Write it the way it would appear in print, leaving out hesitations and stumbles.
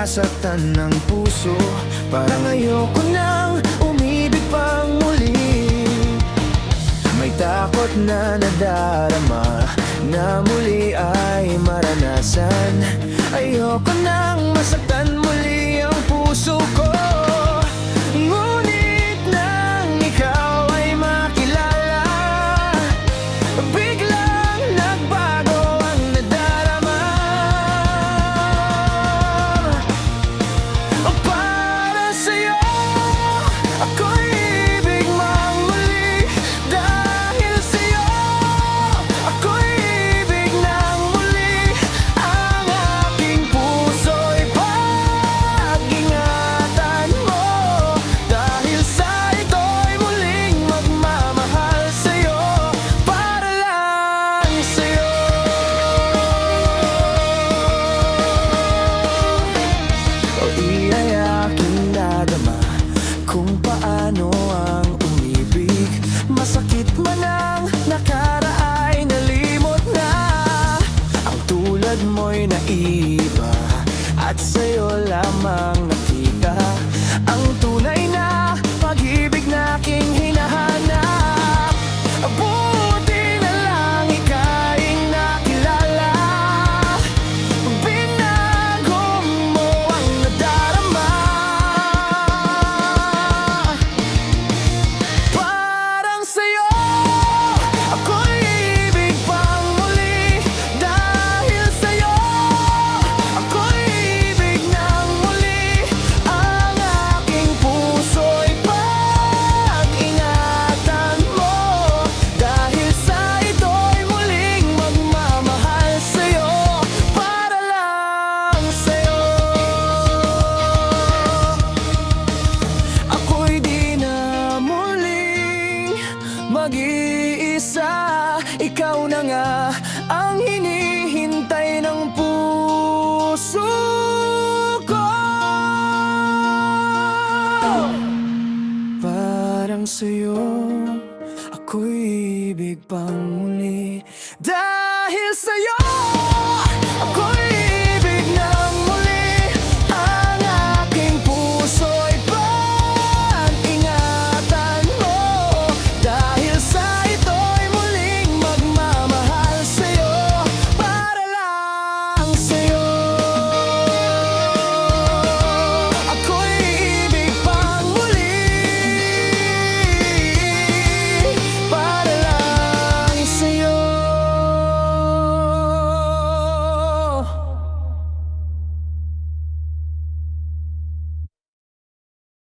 nasaktan ng puso. Parang ayoko nang umibig pang muli. May takot na nadarama na muli ay maranasan. Ayoko nang masaktan muli ang puso ko. Ngunit nang ikaw ay makilala, biglang nagbago ang nadarama. Para sa'yo ako'y ibig mang muli. Dahil sa'yo ako'y ibig nang muli. Ang aking puso'y pag-ingatan mo. Dahil sa ito'y muling magmamahal sa'yo. Para lang sa'yo. O iya'y aking nadama kung paano ang umibig. Masakit man ang nakaraay, nalimot na. Ang tulad mo'y naiba at sa'yo lamang nakita ang tunay na pag-ibig na aking hinahanap. Buti na lang ika'y nakilala. Binago mo ang nadarama. Parang sa'yo ako'y ibig pang muli. Dahil sa'yo ako'y ibig nang muli. Ang aking puso'y pag-ingatan mo. Dahil sa ito'y muling magmamahal sa'yo. Para lang sa'yo. Ako'y di na muling mag-iisa. Ikaw na nga ang hinihintay ng puso ko. Parang sa'yo ako'y ibig pang muli. Dahil sa'yo